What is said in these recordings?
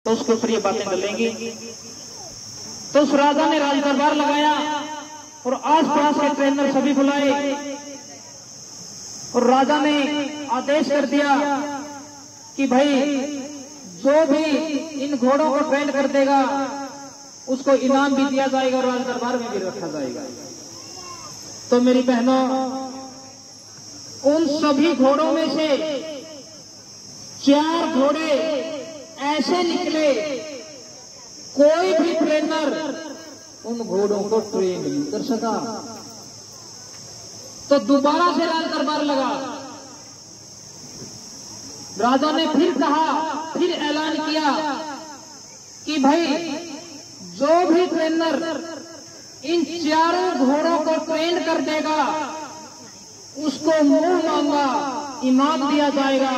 तो उसके ऊपर ये बातें डलेंगी। तो उस राजा ने राज दरबार लगाया और आस पास के ट्रेनर सभी बुलाए और राजा ने आदेश कर दिया कि भाई जो भी इन घोड़ों को ट्रेन कर देगा उसको इनाम भी दिया जाएगा और राज दरबार में भी रखा जाएगा। तो मेरी बहनों, उन सभी घोड़ों में से 4 घोड़े ऐसे निकले, कोई भी ट्रेनर उन घोड़ों को ट्रेन नहीं कर सका। तो दोबारा से राज दरबार लगा। राजा ने फिर कहा, फिर ऐलान किया कि भाई जो भी ट्रेनर इन 4 घोड़ों को ट्रेन कर देगा उसको मुंह मांगा इनाम दिया जाएगा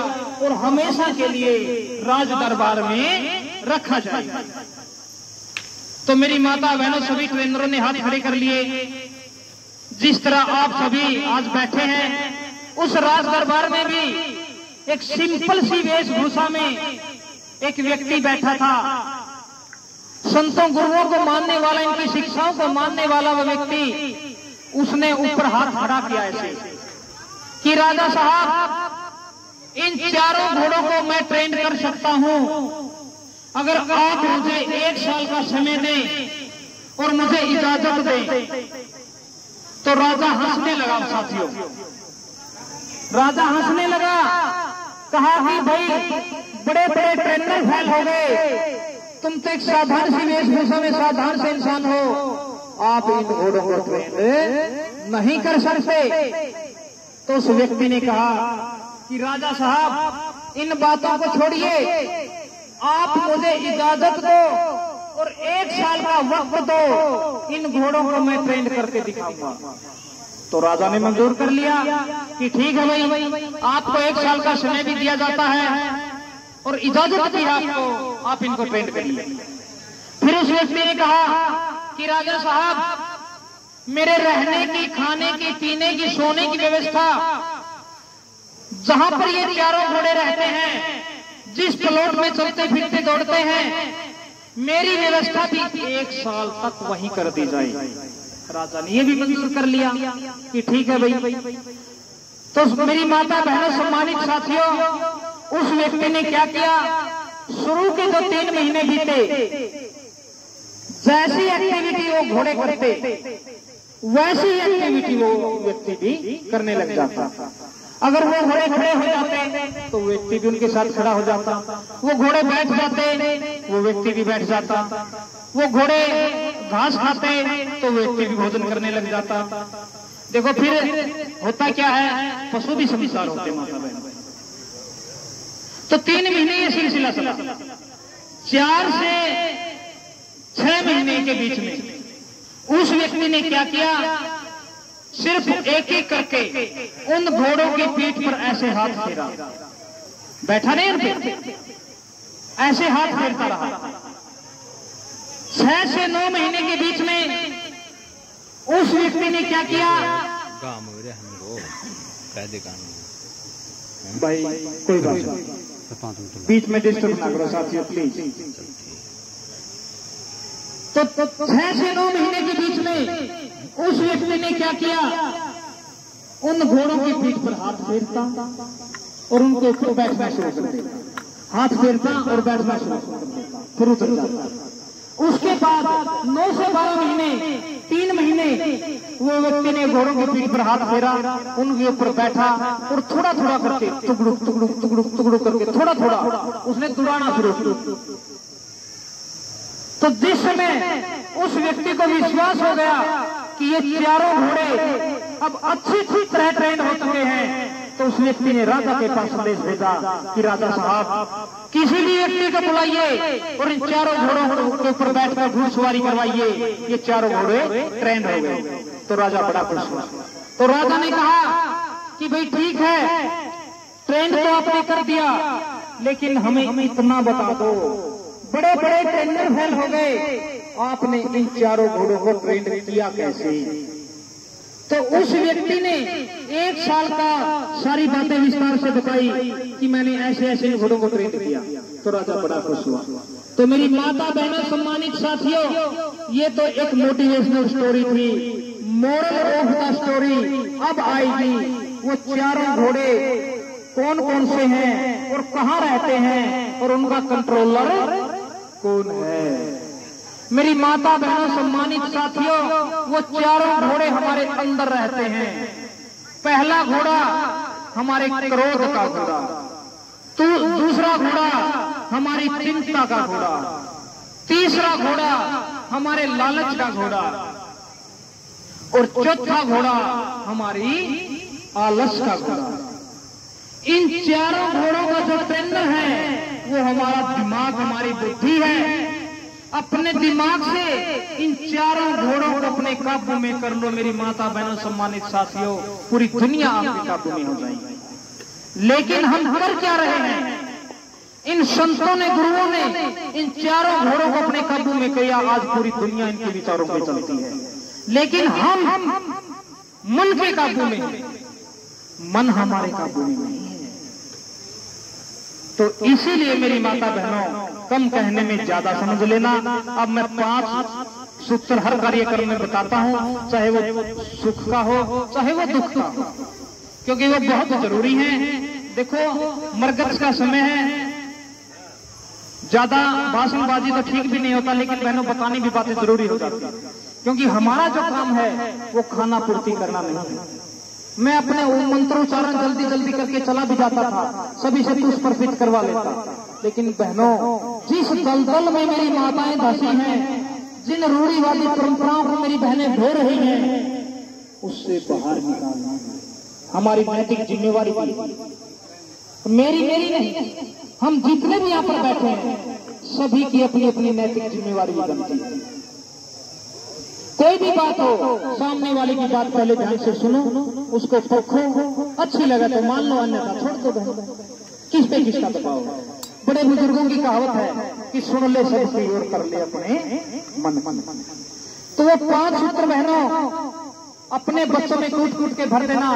और हमेशा के लिए राज दरबार में रखा जाएगा। तो मेरी माता बहनों, सभी ट्रेनरों ने हाथ खड़े कर लिए। जिस तरह आप सभी आज बैठे हैं, उस राज दरबार में भी एक सिंपल सी वेशभूषा में एक व्यक्ति बैठा था। संतों गुरुओं को मानने वाला, इनकी शिक्षाओं को मानने वाला वह व्यक्ति, उसने ऊपर हाथ खड़ा किया ऐसे कि राजा साहब, इन 4 घोड़ों को मैं ट्रेन कर सकता हूं, अगर आप मुझे 1 साल का समय दें और मुझे इजाजत दें। तो राजा हंसने लगा। साथियों, राजा हंसने लगा, कहा कि भाई बड़े बड़े ट्रेनर फेल हो गए, तुम तो एक साधारण सी वेशभूषा में साधारण से इंसान हो, आप इन घोड़ों को ट्रेन नहीं कर सकते। तो उस व्यक्ति ने कहा कि राजा साहब, इन बातों को छोड़िए, आप मुझे इजाजत दो और 1 साल का वक्त दो, इन घोड़ों को मैं ट्रेन करके दिखाऊंगा। तो राजा ने मंजूर कर लिया कि ठीक है भाई, आपको 1 साल का समय भी दिया जाता है और इजाजत भी आपको, आप इनको ट्रेन करिए। फिर उस व्यक्ति ने कहा कि राजा साहब, मेरे रहने की, खाने की, पीने की, सोने की व्यवस्था, जहां पर ये 4 घोड़े रहते हैं, जिस प्लॉट में चलते फिरते दौड़ते हैं, मेरी व्यवस्था भी 1 साल तक वहीं कर दी जाए। राजा ने ये भी मंजूर कर लिया कि ठीक है भाई। तो मेरी माता बहनों, सम्मानित साथियों, उस व्यक्ति ने क्या किया, शुरू के जो 3 महीने बीते, जैसी एक्टिविटी वो घोड़े करते वैसी एक्टिविटी वो व्यक्ति भी करने लग जाता। अगर वो घोड़े खड़े हो जाते तो व्यक्ति भी उनके साथ खड़ा हो जाता, वो घोड़े बैठ जाते वो व्यक्ति भी बैठ जाता, वो घोड़े घास खाते तो व्यक्ति भी भोजन करने लग जाता। देखो फिर होता क्या है, पशु भी समझदार होते माता बहन। तो 3 महीने ये सिलसिला चला। 4 से 6 महीने के बीच में उस व्यक्ति ने क्या किया, सिर्फ एक एक करके उन घोड़ों की पीठ पर ऐसे हाथ फेरा, बैठा नहीं उनपे, ऐसे हाथ फेरता रहा। 6 से 9 महीने के बीच में उस व्यक्ति ने क्या किया, भाई कोई बात नहीं, बीच में डिस्टर्ब ना करो साथियों प्लीज। तो 6 से 9 महीने के बीच में उस व्यक्ति ने क्या किया, उन घोड़ों की पीठ पर हाथ फेरता और उनके ऊपर बैठना शुरू कर देता, हाथ फेरता और बैठना शुरू कर देता, फिर उतर जाता। उसके बाद 9 से 12 महीने, 3 महीने वो व्यक्ति ने घोड़ों की पीठ पर हाथ फेरा, उनके ऊपर बैठा और थोड़ा थोड़ा करके टुकड़ू टुकड़ू टुकड़ू टुकड़ू करके थोड़ा थोड़ा उसने दौड़ाना शुरू किया। तो जिस समय उस व्यक्ति को विश्वास हो गया कि ये 4 घोड़े अब अच्छी तरह ट्रेन हो चुके हैं, तो उस व्यक्ति ने राजा के पास संदेश भेजा कि राजा साहब, किसी भी व्यक्ति को बुलाइए और इन 4 घोड़ों के ऊपर बैठकर घुड़सवारी करवाइए, ये 4 घोड़े ट्रेन हो गए। तो राजा बड़ा खुश हुआ। तो राजा ने कहा कि भाई ठीक है, ट्रेन तो आपने कर दिया, लेकिन हमें इतना बता दो, बड़े बड़े ट्रेनर फेल हो गए, आपने इन 4 घोड़ों को ट्रेन किया कैसे? तो उस व्यक्ति ने 1 साल का सारी बातें विस्तार से बताई कि मैंने ऐसे ऐसे घोड़ों को ट्रेन किया। तो राजा बड़ा खुश हुआ। तो मेरी माता बहनों सम्मानित साथियों, ये तो एक मोटिवेशनल स्टोरी थी, मोरल ऑफ द स्टोरी। अब आएगी वो चारों घोड़े कौन कौन से हैं और कहाँ रहते हैं और उनका कंट्रोलर कौन है। मेरी माता बहनों सम्मानित साथियों, वो चारों घोड़े हमारे अंदर रहते हैं। पहला घोड़ा हमारे क्रोध का घोड़ा, तो दूसरा घोड़ा हमारी चिंता का घोड़ा, तीसरा घोड़ा हमारे लालच का घोड़ा और चौथा घोड़ा हमारी आलस का घोड़ा। इन चारों घोड़ों का जो ट्रेनर है वो हमारा दिमाग, हमारी बुद्धि है। अपने दिमाग से इन चारों घोड़ों को अपने काबू में कर लो मेरी माता बहनों सम्मानित साथियों, पूरी दुनिया आपके काबू में हो जाएगी। लेकिन हम कर क्या रहे हैं? इन संतों ने, गुरुओं ने इन चारों घोड़ों को अपने काबू में किया। आज पूरी दुनिया इनके विचारों पे चलती है, लेकिन हम मन के काबू में, मन हमारे काबू में नहीं है। तो इसीलिए मेरी माता बहनों, कम कहने में ज्यादा समझ लेना। अब मैं 5 सूत्र हर कार्यक्रम में बताता हूं, चाहे वो सुख का हो चाहे वो दुख का हो, क्योंकि वो बहुत जरूरी है। देखो मरगज का समय है, ज्यादा भाषणबाजी तो ठीक भी नहीं होता, लेकिन बहनों बतानी भी बातें जरूरी हो जाती है, क्योंकि हमारा जो काम है वो खाना पूर्ति करना नहीं है। मैं अपने मंत्रोच्चारण जल्दी जल्दी करके चला भी जाता था, सभी से पुष्प अर्पित करवा लेता। लेकिन बहनों, जिस दलदल में मेरी माताएं धसी हैं, जिन रूढ़िवादी परंपराओं को मेरी बहनें ढो रही हैं, उससे बाहर निकालना हमारी नैतिक जिम्मेवारी थी। मेरी नहीं, हम जितने भी यहाँ पर बैठे हैं सभी की अपनी अपनी नैतिक जिम्मेवारी बनती है। कोई भी बात हो, सामने वाले की बात पहले ध्यान से सुनो, उसको परखो, अच्छी लगे तो मान लो, अन्यथा छोड़ दो। बहन किस पे किसका दबाव? बड़े बुजुर्गों की कहावत है कि सुन ले सबकी और कर ले अपने मन। तो वो 5 सूत्र बहनों अपने बच्चों में कूट कूट के भर देना।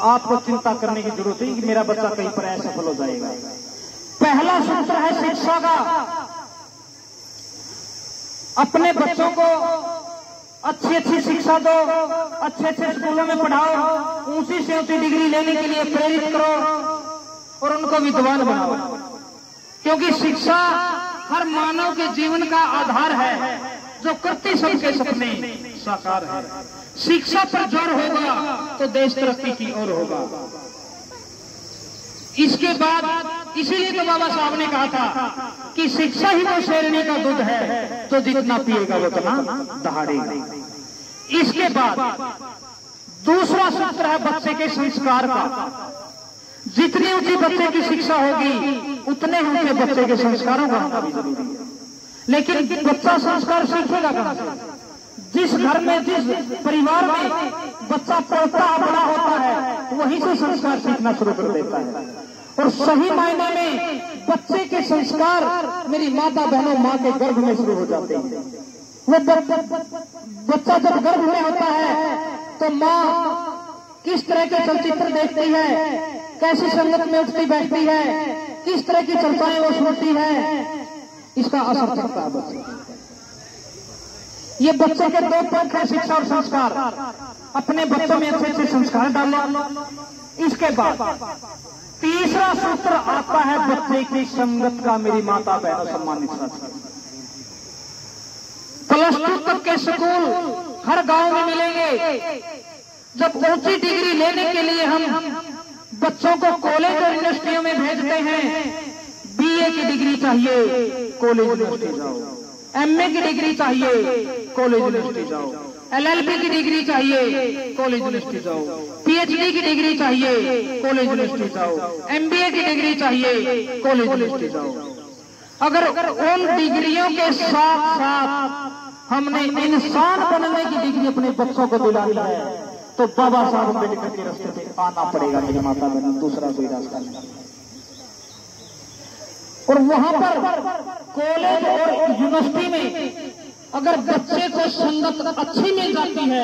आपको चिंता करने की जरूरत है कि मेरा बच्चा कहीं पर असफल हो जाएगा। पहला सूत्र है शिक्षा का। अपने बच्चों को अच्छी अच्छी शिक्षा दो, अच्छे अच्छे स्कूलों में पढ़ाओ, ऊंची से ऊंची डिग्री लेने के लिए प्रेरित करो और उनको विद्वान बनाओ, क्योंकि शिक्षा हर मानव के जीवन का आधार है, जो करती सबके सपने साकार है। शिक्षा पर जोर होगा तो देश तरक्की की ओर होगा। इसके बाद इसीलिए तो बाबा साहब ने कहा था कि शिक्षा ही वो शेरनी का दूध है, तो जितना पिएगा वो उतना दहाड़ेगा। इसके बाद दूसरा सूत्र है बच्चे के संस्कार का। जितनी ऊंची बच्चे की शिक्षा होगी उतने ऊंचे बच्चे के संस्कारों का होना भी जरूरी है। लेकिन बच्चा संस्कार सीखेगा कहां से? जिस घर में, जिस परिवार में बच्चा पढ़ता बड़ा होता है, वहीं से संस्कार सीखना शुरू कर देता है। और सही मायने में बच्चे के संस्कार मेरी माता बहनों, माँ के गर्भ में शुरू हो जाते हैं। वो बच्चा जब गर्भ में होता है तो माँ किस तरह के चलचित्र देखती है, कैसी संगत में उठती बैठती है, किस तरह की चर्चाएं वो सुनती है, इसका असर पड़ता है बच्चे। ये बच्चे के 2 पंख है, शिक्षा और संस्कार। अपने बच्चों में अच्छे अच्छे संस्कार डालो। इसके बाद तीसरा सूत्र आता है बच्चे की संगत का। मेरी माता बहनों सम्मानित साथी, +2 तक के स्कूल हर गांव में मिलेंगे। जब ऊंची डिग्री लेने के लिए हम बच्चों को कॉलेज और यूनिवर्सिटियों में भेजते हैं, BA की डिग्री चाहिए, कॉलेज यूनिवर्सिटी जाओ। MA की डिग्री चाहिए, कॉलेज यूनिवर्सिटी जाओ। LLB की डिग्री चाहिए, कॉलेज यूनिवर्सिटी जाओ। PhD की डिग्री चाहिए, कॉलेज यूनिवर्सिटी जाओ। MBA की डिग्री चाहिए, कॉलेज यूनिवर्सिटी जाओ। अगर उन डिग्रियों के साथ साथ हमने इंसान बनने की डिग्री अपने बच्चों को दिलानी है, तो बाबा साहब अम्बेडकर के रास्ते पे आना पड़ेगा मेरी माता बहन, दूसरा कोई रास्ता नहीं। और वहां पर कॉलेज और यूनिवर्सिटी में अगर बच्चे को संगत अच्छी मिल जाती है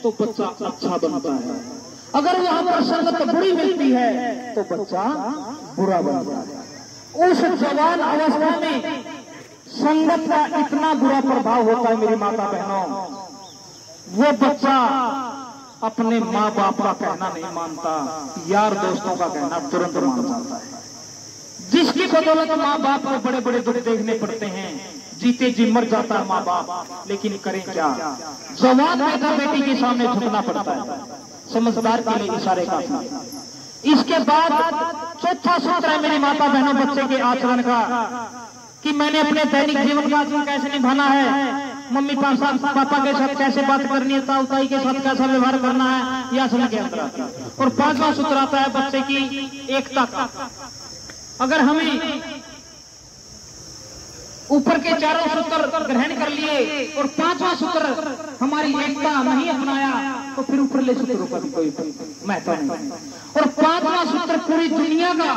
तो बच्चा अच्छा बनता है, अगर वहां पर संगत बुरी मिलती है तो बच्चा बुरा बनता है। उस जवान अवस्था में संगत का इतना बुरा प्रभाव होता है मेरी माता बहनों, वो बच्चा अपने माँ बाप का कहना नहीं मानता, यार दोस्तों का कहना तुरंत मान जाता है, जिसकी बदौलत माँ बाप को बड़े बड़े दुख देखने पड़ते हैं। जीते जी मर जाता है माँ बाप, लेकिन करें क्या, जवान बेटा बेटी के सामने झुकना पड़ता है। समझदार के लिए इशारे का। इसके बाद चौथा सूत्र है मेरी माता बहनों बच्चे के आचरण का, कि मैंने अपने दैनिक जीवन का आचरण कैसे निभाना है, मम्मी पापा के साथ कैसे बात करनी है, ताऊ ताई के साथ कैसा व्यवहार करना है, यह आचरण के अंदर आता है। और पांचवा सूत्र आता है बच्चे की एकता का। अगर हमें ऊपर के चारों सूत्र ग्रहण कर लिए और पांचवा सूत्र हमारी एकता नहीं अपनाया तो फिर ऊपरले सूत्रों का भी कोई महत्व नहीं। और पांचवा सूत्र पूरी दुनिया का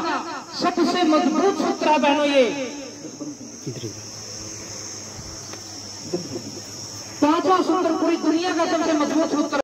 सबसे मजबूत सूत्र है बहनों, ये पांचवा सूत्र पूरी दुनिया का सबसे मजबूत सूत्र